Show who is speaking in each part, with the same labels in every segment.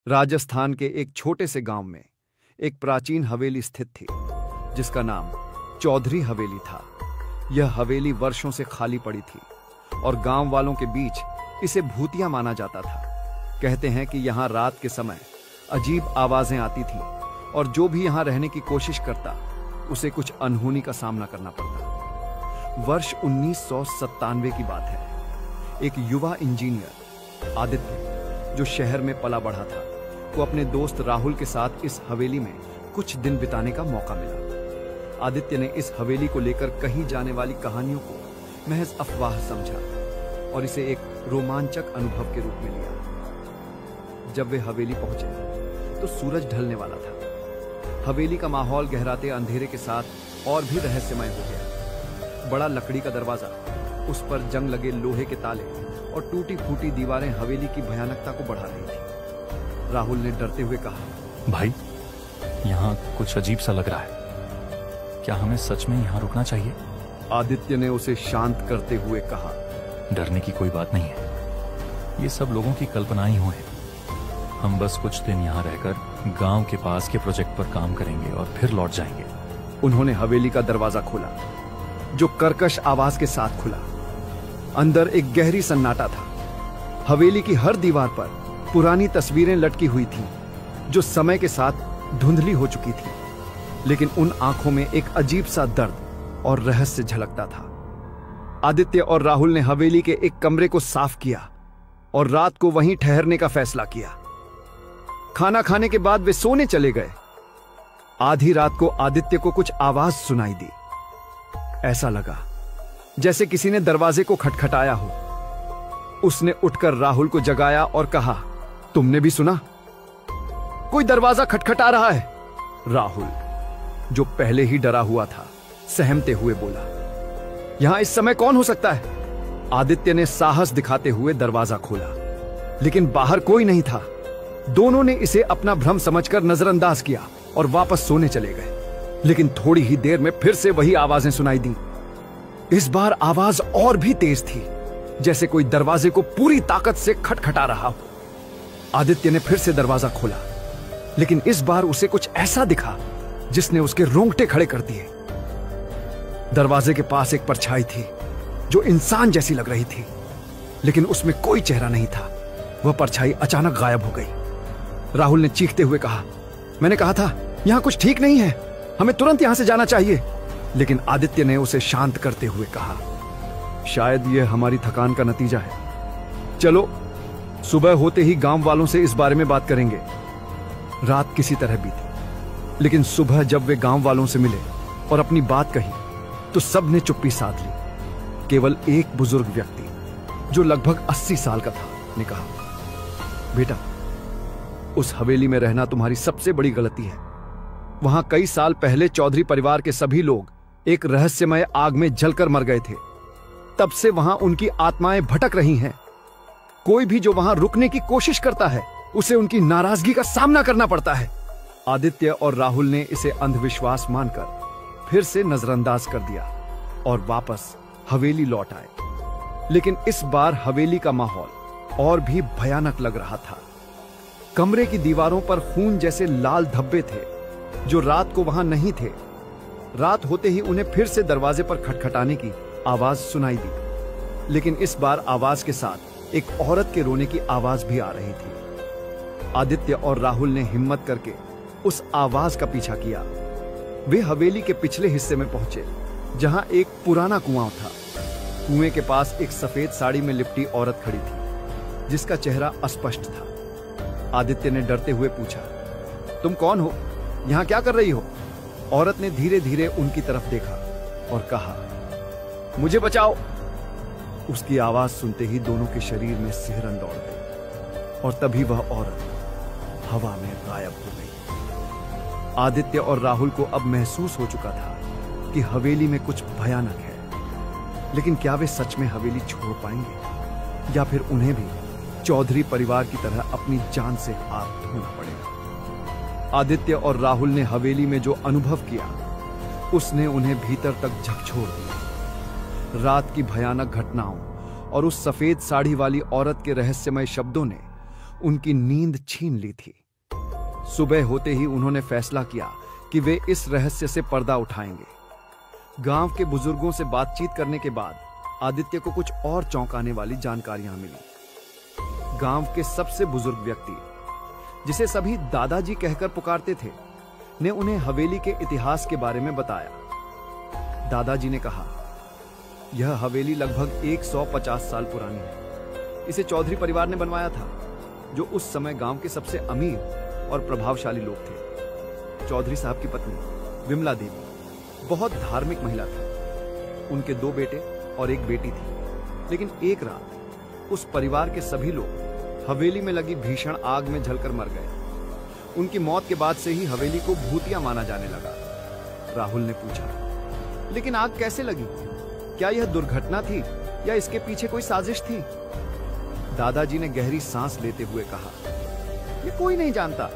Speaker 1: राजस्थान के एक छोटे से गांव में एक प्राचीन हवेली स्थित थी जिसका नाम चौधरी हवेली था। यह हवेली वर्षों से खाली पड़ी थी और गांव वालों के बीच इसे भूतिया माना जाता था। कहते हैं कि यहां रात के समय अजीब आवाजें आती थीं और जो भी यहां रहने की कोशिश करता उसे कुछ अनहोनी का सामना करना पड़ता। वर्ष 1997 की बात है। एक युवा इंजीनियर आदित्य जो शहर में पला बढ़ा था को अपने दोस्त राहुल के साथ इस हवेली में कुछ दिन बिताने का मौका मिला। आदित्य ने इस हवेली को लेकर कही जाने वाली कहानियों को महज अफवाह समझा और इसे एक रोमांचक अनुभव के रूप में लिया। जब वे हवेली पहुंचे तो सूरज ढलने वाला था। हवेली का माहौल गहराते अंधेरे के साथ और भी रहस्यमय हो गया। बड़ा लकड़ी का दरवाजा, उस पर जंग लगे लोहे के ताले और टूटी फूटी दीवारें हवेली की भयानकता को बढ़ा रही थी। राहुल ने डरते हुए कहा,
Speaker 2: भाई, यहाँ कुछ अजीब सा लग रहा है। क्या हमें सच में यहाँ रुकना चाहिए?
Speaker 1: आदित्य ने उसे शांत करते हुए कहा,
Speaker 2: डरने की कोई बात नहीं है। ये सब लोगों की कल्पनाएं ही हैं। हम बस कुछ दिन यहाँ रहकर गांव के पास के प्रोजेक्ट पर काम करेंगे और फिर लौट जाएंगे।
Speaker 1: उन्होंने हवेली का दरवाजा खोला जो कर्कश आवाज के साथ खुला। अंदर एक गहरी सन्नाटा था। हवेली की हर दीवार पर पुरानी तस्वीरें लटकी हुई थीं जो समय के साथ धुंधली हो चुकी थी, लेकिन उन आंखों में एक अजीब सा दर्द और रहस्य झलकता था। आदित्य और राहुल ने हवेली के एक कमरे को साफ किया और रात को वहीं ठहरने का फैसला किया। खाना खाने के बाद वे सोने चले गए। आधी रात को आदित्य को कुछ आवाज सुनाई दी। ऐसा लगा जैसे किसी ने दरवाजे को खटखटाया हो। उसने उठकर राहुल को जगाया और कहा, तुमने भी सुना? कोई दरवाजा खटखटा रहा है। राहुल, जो पहले ही डरा हुआ था, सहमते हुए बोला, यहां इस समय कौन हो सकता है? आदित्य ने साहस दिखाते हुए दरवाजा खोला, लेकिन बाहर कोई नहीं था। दोनों ने इसे अपना भ्रम समझकर नजरअंदाज किया और वापस सोने चले गए। लेकिन थोड़ी ही देर में फिर से वही आवाजें सुनाई दी। इस बार आवाज और भी तेज थी, जैसे कोई दरवाजे को पूरी ताकत से खटखटा रहा हो। आदित्य ने फिर से दरवाजा खोला, लेकिन इस बार उसे कुछ ऐसा दिखा जिसने उसके रोंगटे खड़े कर दिए। दरवाजे के पास एक परछाई थी जो इंसान जैसी लग रही थी, लेकिन उसमें कोई चेहरा नहीं था। वह परछाई अचानक गायब हो गई। राहुल ने चीखते हुए कहा, मैंने कहा था यहां कुछ ठीक नहीं है, हमें तुरंत यहां से जाना चाहिए। लेकिन आदित्य ने उसे शांत करते हुए कहा, शायद यह हमारी थकान का नतीजा है। चलो, सुबह होते ही गांव वालों से इस बारे में बात करेंगे। रात किसी तरह बीती, लेकिन सुबह जब वे गांव वालों से मिले और अपनी बात कही तो सब ने चुप्पी साध ली। केवल एक बुजुर्ग व्यक्ति जो लगभग 80 साल का था ने कहा, बेटा, उस हवेली में रहना तुम्हारी सबसे बड़ी गलती है। वहां कई साल पहले चौधरी परिवार के सभी लोग एक रहस्यमय आग में जलकर मर गए थे। तब से वहां उनकी आत्माएं भटक रही हैं। कोई भी जो वहां रुकने की कोशिश करता है उसे उनकी नाराजगी का सामना करना पड़ता है। आदित्य और राहुल ने इसे अंधविश्वास मानकर फिर से नजरअंदाज कर दिया और वापस हवेली लौट आए। लेकिन इस बार हवेली का माहौल और भी भयानक लग रहा था। कमरे की दीवारों पर खून जैसे लाल धब्बे थे जो रात को वहां नहीं थे। रात होते ही उन्हें फिर से दरवाजे पर खटखटाने की आवाज सुनाई दी, लेकिन इस बार आवाज के साथ एक औरत के रोने की आवाज भी आ रही थी। आदित्य और राहुल ने हिम्मत करके उस आवाज का पीछा किया। वे हवेली के पिछले हिस्से में पहुंचे जहां एक पुराना कुआं था। कुएं के पास एक सफेद साड़ी में लिपटी औरत खड़ी थी जिसका चेहरा अस्पष्ट था। आदित्य ने डरते हुए पूछा, तुम कौन हो? यहां क्या कर रही हो? औरत ने धीरे धीरे उनकी तरफ देखा और कहा, मुझे बचाओ। उसकी आवाज सुनते ही दोनों के शरीर में सिहरन दौड़ गई और तभी वह औरत हवा में गायब हो गई। आदित्य और राहुल को अब महसूस हो चुका था कि हवेली में कुछ भयानक है, लेकिन क्या वे सच में हवेली छोड़ पाएंगे या फिर उन्हें भी चौधरी परिवार की तरह अपनी जान से हाथ धोना पड़ेगा? आदित्य और राहुल ने हवेली में जो अनुभव किया उसने उन्हें भीतर तक झकझोर दिया। रात की भयानक घटनाओं और उस सफेद साड़ी वाली औरत के रहस्यमय शब्दों ने उनकी नींद छीन ली थी। सुबह होते ही उन्होंने फैसला किया कि वे इस रहस्य से पर्दा उठाएंगे। गांव के बुजुर्गों से बातचीत करने के बाद आदित्य को कुछ और चौंकाने वाली जानकारियां मिली। गांव के सबसे बुजुर्ग व्यक्ति, जिसे सभी दादाजी कहकर पुकारते थे, ने उन्हें हवेली के इतिहास के बारे में बताया। दादाजी ने कहा, यह हवेली लगभग 150 साल पुरानी है। इसे चौधरी परिवार ने बनवाया था, जो उस समय गांव के सबसे अमीर और प्रभावशाली लोग थे। चौधरी साहब की पत्नी विमला देवी बहुत धार्मिक महिला थी। उनके 2 बेटे और 1 बेटी थी। लेकिन एक रात उस परिवार के सभी लोग हवेली में लगी भीषण आग में जलकर मर गए। उनकी मौत के बाद से ही हवेली को भूतिया माना जाने लगा। राहुल ने पूछा, लेकिन आग कैसे लगी? क्या यह दुर्घटना थी या इसके पीछे कोई साजिश थी? दादाजी ने गहरी सांस लेते हुए कहा, ये कोई नहीं जानता,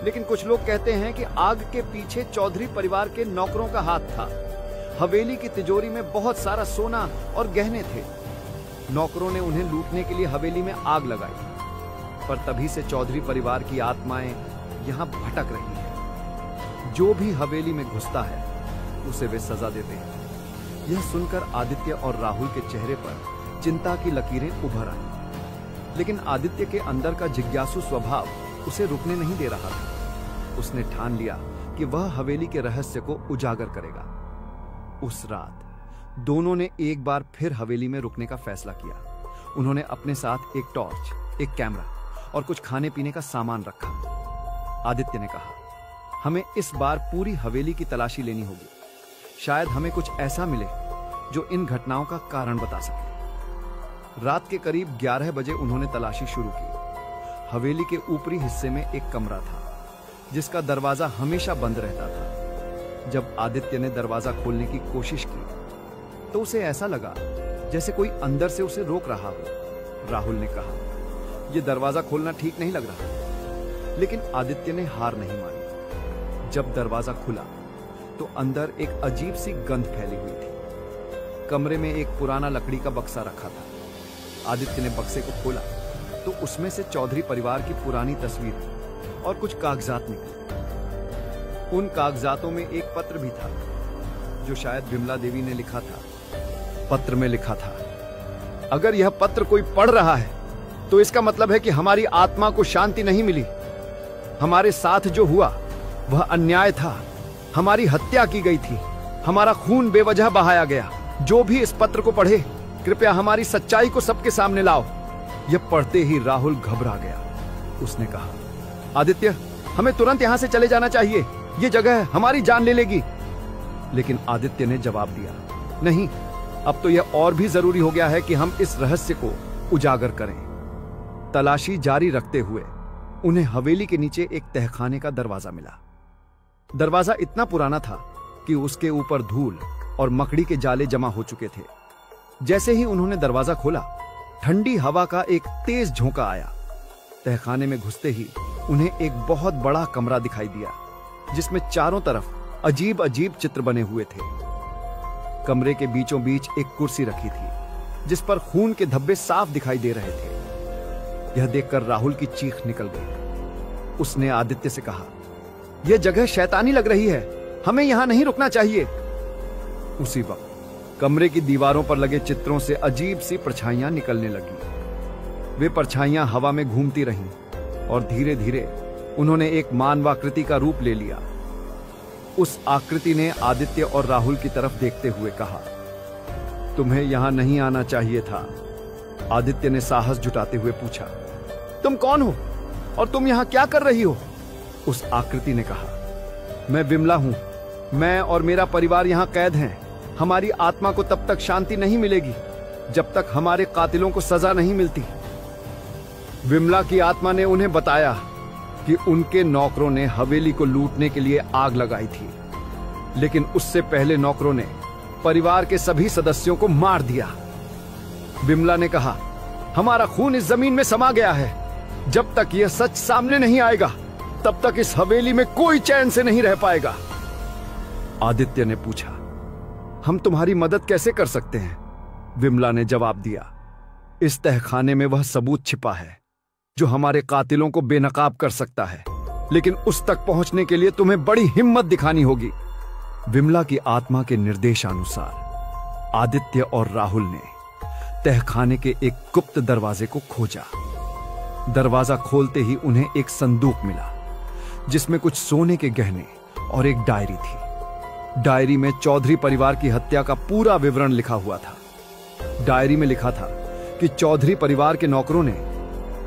Speaker 1: लेकिन कुछ लोग कहते हैं कि आग के पीछे चौधरी परिवार के नौकरों का हाथ था। हवेली की तिजोरी में बहुत सारा सोना और गहने थे। नौकरों ने उन्हें लूटने के लिए हवेली में आग लगाई, पर तभी से चौधरी परिवार की आत्माएं यहां भटक रही हैं। जो भी हवेली में घुसता है उसे वे सजा देते हैं। यह सुनकर आदित्य और राहुल के चेहरे पर चिंता की लकीरें उभर आई। लेकिन आदित्य के अंदर का जिज्ञासु स्वभाव उसे रुकने नहीं दे रहा था। उसने ठान लिया कि वह हवेली के रहस्य को उजागर करेगा। उस रात दोनों ने एक बार फिर हवेली में रुकने का फैसला किया। उन्होंने अपने साथ एक टॉर्च, एक कैमरा और कुछ खाने पीने का सामान रखा। आदित्य ने कहा, हमें इस बार पूरी हवेली की तलाशी लेनी होगी। शायद हमें कुछ ऐसा मिले जो इन घटनाओं का कारण बता सके। रात के करीब 11 बजे उन्होंने तलाशी शुरू की। हवेली के ऊपरी हिस्से में एक कमरा था, जिसका दरवाजा हमेशा बंद रहता था। जब आदित्य ने दरवाजा खोलने की कोशिश की तो उसे ऐसा लगा जैसे कोई अंदर से उसे रोक रहा हो। राहुल ने कहा, यह दरवाजा खोलना ठीक नहीं लग रहा। लेकिन आदित्य ने हार नहीं मानी। जब दरवाजा खुला तो अंदर एक अजीब सी गंध फैली हुई थी। कमरे में एक पुराना लकड़ी का बक्सा रखा था। आदित्य ने बक्से को खोला तो उसमें से चौधरी परिवार की पुरानी तस्वीर और कुछ कागजात निकले। उन कागजातों में एक पत्र भी था, जो शायद विमला देवी ने लिखा था। पत्र में लिखा था, अगर यह पत्र कोई पढ़ रहा है तो इसका मतलब है कि हमारी आत्मा को शांति नहीं मिली। हमारे साथ जो हुआ वह अन्याय था। हमारी हत्या की गई थी। हमारा खून बेवजह बहाया गया। जो भी इस पत्र को पढ़े, कृपया हमारी सच्चाई को सबके सामने लाओ। यह पढ़ते ही राहुल घबरा गया। उसने कहा, आदित्य, हमें तुरंत यहां से चले जाना चाहिए। यह जगह हमारी जान ले लेगी। लेकिन आदित्य ने जवाब दिया, नहीं, अब तो यह और भी जरूरी हो गया है कि हम इस रहस्य को उजागर करें। तलाशी जारी रखते हुए उन्हें हवेली के नीचे एक तहखाने का दरवाजा मिला। दरवाजा इतना पुराना था कि उसके ऊपर धूल और मकड़ी के जाले जमा हो चुके थे। जैसे ही उन्होंने दरवाजा खोला, ठंडी हवा का एक तेज झोंका आया। तहखाने में घुसते ही उन्हें एक बहुत बड़ा कमरा दिखाई दिया, जिसमें चारों तरफ अजीब अजीब चित्र बने हुए थे। कमरे के बीचों बीच एक कुर्सी रखी थी, जिस पर खून के धब्बे साफ दिखाई दे रहे थे। यह देखकर राहुल की चीख निकल गई। उसने आदित्य से कहा, यह जगह शैतानी लग रही है। हमें यहां नहीं रुकना चाहिए। उसी वक्त कमरे की दीवारों पर लगे चित्रों से अजीब सी परछाइयां निकलने लगी। वे परछाइयां हवा में घूमती रहीं और धीरे धीरे उन्होंने एक मानवाकृति का रूप ले लिया। उस आकृति ने आदित्य और राहुल की तरफ देखते हुए कहा, तुम्हें यहां नहीं आना चाहिए था। आदित्य ने साहस जुटाते हुए पूछा, तुम कौन हो और तुम यहां क्या कर रही हो? उस आकृति ने कहा, मैं विमला हूं। मैं और मेरा परिवार यहां कैद हैं। हमारी आत्मा को तब तक शांति नहीं मिलेगी जब तक हमारे कातिलों को सजा नहीं मिलती। विमला की आत्मा ने उन्हें बताया कि उनके नौकरों ने हवेली को लूटने के लिए आग लगाई थी, लेकिन उससे पहले नौकरों ने परिवार के सभी सदस्यों को मार दिया। विमला ने कहा, हमारा खून इस जमीन में समा गया है। जब तक यह सच सामने नहीं आएगा, तब तक इस हवेली में कोई चैन से नहीं रह पाएगा। आदित्य ने पूछा, हम तुम्हारी मदद कैसे कर सकते हैं? विमला ने जवाब दिया, इस तहखाने में वह सबूत छिपा है जो हमारे कातिलों को बेनकाब कर सकता है, लेकिन उस तक पहुंचने के लिए तुम्हें बड़ी हिम्मत दिखानी होगी। विमला की आत्मा के निर्देशानुसार आदित्य और राहुल ने तहखाने के एक गुप्त दरवाजे को खोजा। दरवाजा खोलते ही उन्हें एक संदूक मिला जिसमें कुछ सोने के गहने और एक डायरी थी। डायरी में चौधरी परिवार की हत्या का पूरा विवरण लिखा हुआ था। डायरी में लिखा था कि चौधरी परिवार के नौकरों ने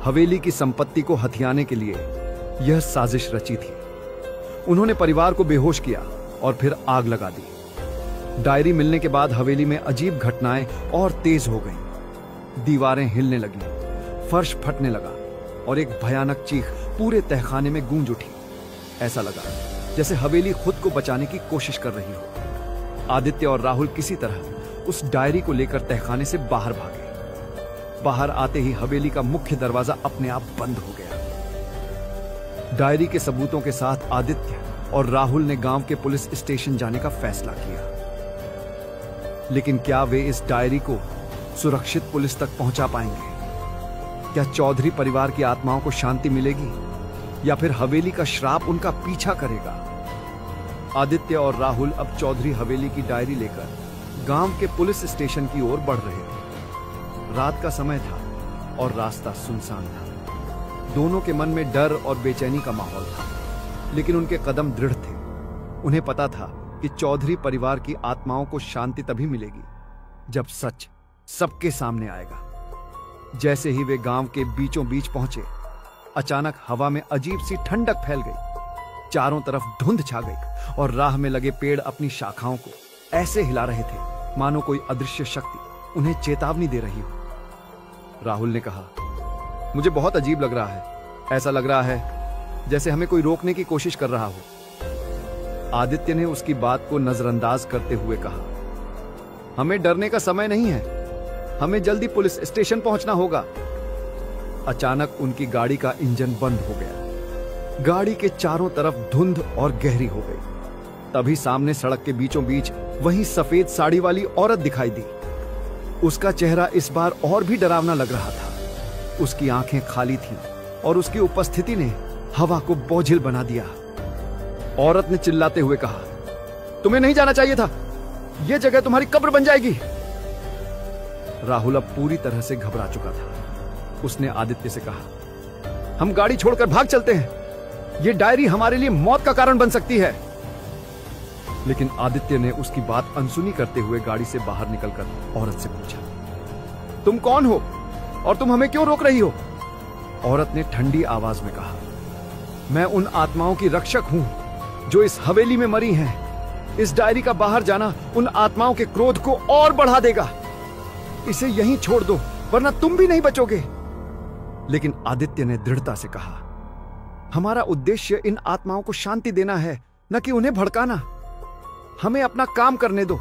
Speaker 1: हवेली की संपत्ति को हथियाने के लिए यह साजिश रची थी। उन्होंने परिवार को बेहोश किया और फिर आग लगा दी। डायरी मिलने के बाद हवेली में अजीब घटनाएं और तेज हो गईं। दीवारें हिलने लगीं, फर्श फटने लगा और एक भयानक चीख पूरे तहखाने में गूंज उठी। ऐसा लगा जैसे हवेली खुद को बचाने की कोशिश कर रही हो। आदित्य और राहुल किसी तरह उस डायरी को लेकर तहखाने से बाहर भागे। बाहर आते ही हवेली का मुख्य दरवाजा अपने आप बंद हो गया। डायरी के सबूतों के साथ आदित्य और राहुल ने गांव के पुलिस स्टेशन जाने का फैसला किया। लेकिन क्या वे इस डायरी को सुरक्षित पुलिस तक पहुंचा पाएंगे? क्या चौधरी परिवार की आत्माओं को शांति मिलेगी या फिर हवेली का श्राप उनका पीछा करेगा? आदित्य और राहुल अब चौधरी हवेली की डायरी लेकर गांव के पुलिस स्टेशन की ओर बढ़ रहे थे। रात का समय था और रास्ता सुनसान था। दोनों के मन में डर और बेचैनी का माहौल था, लेकिन उनके कदम दृढ़ थे। उन्हें पता था कि चौधरी परिवार की आत्माओं को शांति तभी मिलेगी जब सच सबके सामने आएगा। जैसे ही वे गांव के बीचों बीच पहुंचे, अचानक हवा में अजीब सी ठंडक फैल गई। चारों तरफ धुंध छा गई और राह में लगे पेड़ अपनी शाखाओं को ऐसे हिला रहे थे मानो कोई अदृश्य शक्ति उन्हें चेतावनी दे रही हो। राहुल ने कहा, मुझे बहुत अजीब लग रहा है। ऐसा लग रहा है जैसे हमें कोई रोकने की कोशिश कर रहा हो। आदित्य ने उसकी बात को नजरअंदाज करते हुए कहा, हमें डरने का समय नहीं है, हमें जल्दी पुलिस स्टेशन पहुंचना होगा। अचानक उनकी गाड़ी का इंजन बंद हो गया। गाड़ी के चारों तरफ धुंध और गहरी हो गई। तभी सामने सड़क के बीचों बीच वही सफेद साड़ी वाली औरत दिखाई दी। उसका चेहरा इस बार और भी डरावना लग रहा था। उसकी आंखें खाली थीं और उसकी उपस्थिति ने हवा को बोझिल बना दिया। औरत ने चिल्लाते हुए कहा, तुम्हें नहीं जाना चाहिए था, यह जगह तुम्हारी कब्र बन जाएगी। राहुल अब पूरी तरह से घबरा चुका था। उसने आदित्य से कहा, हम गाड़ी छोड़कर भाग चलते हैं, यह डायरी हमारे लिए मौत का कारण बन सकती है। लेकिन आदित्य ने उसकी बात अनसुनी करते हुए गाड़ी से बाहर निकलकर औरत से पूछा, तुम कौन हो और तुम हमें क्यों रोक रही हो? औरत ने ठंडी आवाज में कहा, मैं उन आत्माओं की रक्षक हूं जो इस हवेली में मरी हैं। इस डायरी का बाहर जाना उन आत्माओं के क्रोध को और बढ़ा देगा। इसे यहीं छोड़ दो वरना तुम भी नहीं बचोगे। लेकिन आदित्य ने दृढ़ता से कहा, हमारा उद्देश्य इन आत्माओं को शांति देना है, न कि उन्हें भड़काना। हमें अपना काम करने दो।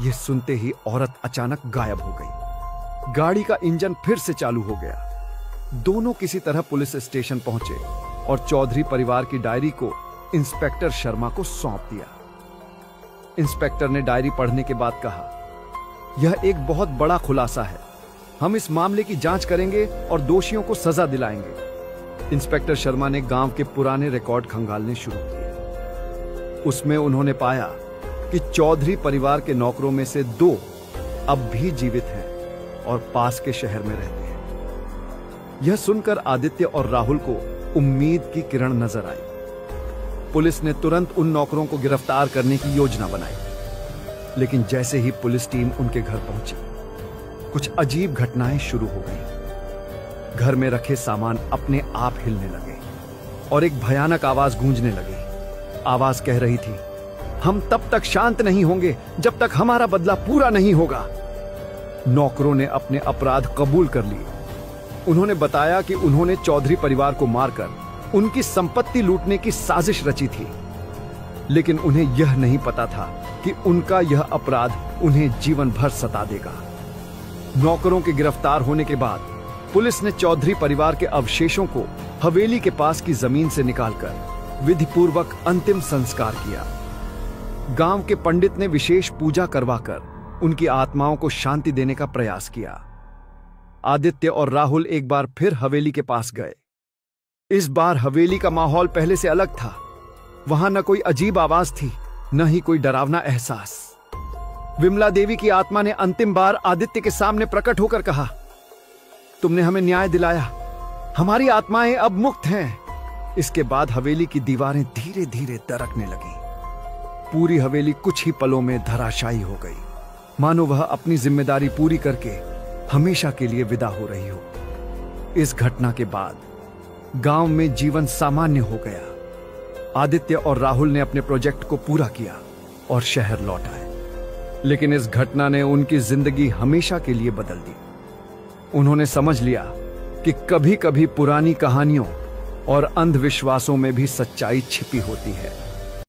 Speaker 1: यह सुनते ही औरत अचानक गायब हो गई। गाड़ी का इंजन फिर से चालू हो गया। दोनों किसी तरह पुलिस स्टेशन पहुंचे और चौधरी परिवार की डायरी को इंस्पेक्टर शर्मा को सौंप दिया। इंस्पेक्टर ने डायरी पढ़ने के बाद कहा, यह एक बहुत बड़ा खुलासा है। हम इस मामले की जांच करेंगे और दोषियों को सजा दिलाएंगे। इंस्पेक्टर शर्मा ने गांव के पुराने रिकॉर्ड खंगालने शुरू किए। उसमें उन्होंने पाया कि चौधरी परिवार के नौकरों में से 2 अब भी जीवित हैं और पास के शहर में रहते हैं। यह सुनकर आदित्य और राहुल को उम्मीद की किरण नजर आई। पुलिस ने तुरंत उन नौकरों को गिरफ्तार करने की योजना बनाई। लेकिन जैसे ही पुलिस टीम उनके घर पहुंची, कुछ अजीब घटनाएं शुरू हो गई। घर में रखे सामान अपने आप हिलने लगे और एक भयानक आवाज गूंजने लगी। आवाज कह रही थी, हम तब तक शांत नहीं होंगे जब तक हमारा बदला पूरा नहीं होगा। नौकरों ने अपने अपराध कबूल कर लिए। उन्होंने बताया कि उन्होंने चौधरी परिवार को मारकर उनकी संपत्ति लूटने की साजिश रची थी। लेकिन उन्हें यह नहीं पता था कि उनका यह अपराध उन्हें जीवन भर सता देगा। नौकरों के गिरफ्तार होने के बाद पुलिस ने चौधरी परिवार के अवशेषों को हवेली के पास की जमीन से निकालकर विधिपूर्वक अंतिम संस्कार किया। गांव के पंडित ने विशेष पूजा करवाकर उनकी आत्माओं को शांति देने का प्रयास किया। आदित्य और राहुल एक बार फिर हवेली के पास गए। इस बार हवेली का माहौल पहले से अलग था। वहां न कोई अजीब आवाज थी, न ही कोई डरावना एहसास। विमला देवी की आत्मा ने अंतिम बार आदित्य के सामने प्रकट होकर कहा, तुमने हमें न्याय दिलाया, हमारी आत्माएं अब मुक्त हैं। इसके बाद हवेली की दीवारें धीरे धीरे दरकने लगी। पूरी हवेली कुछ ही पलों में धराशायी हो गई, मानो वह अपनी जिम्मेदारी पूरी करके हमेशा के लिए विदा हो रही हो। इस घटना के बाद गांव में जीवन सामान्य हो गया। आदित्य और राहुल ने अपने प्रोजेक्ट को पूरा किया और शहर लौट आए। लेकिन इस घटना ने उनकी जिंदगी हमेशा के लिए बदल दी। उन्होंने समझ लिया कि कभी कभी पुरानी कहानियों और अंधविश्वासों में भी सच्चाई छिपी होती है।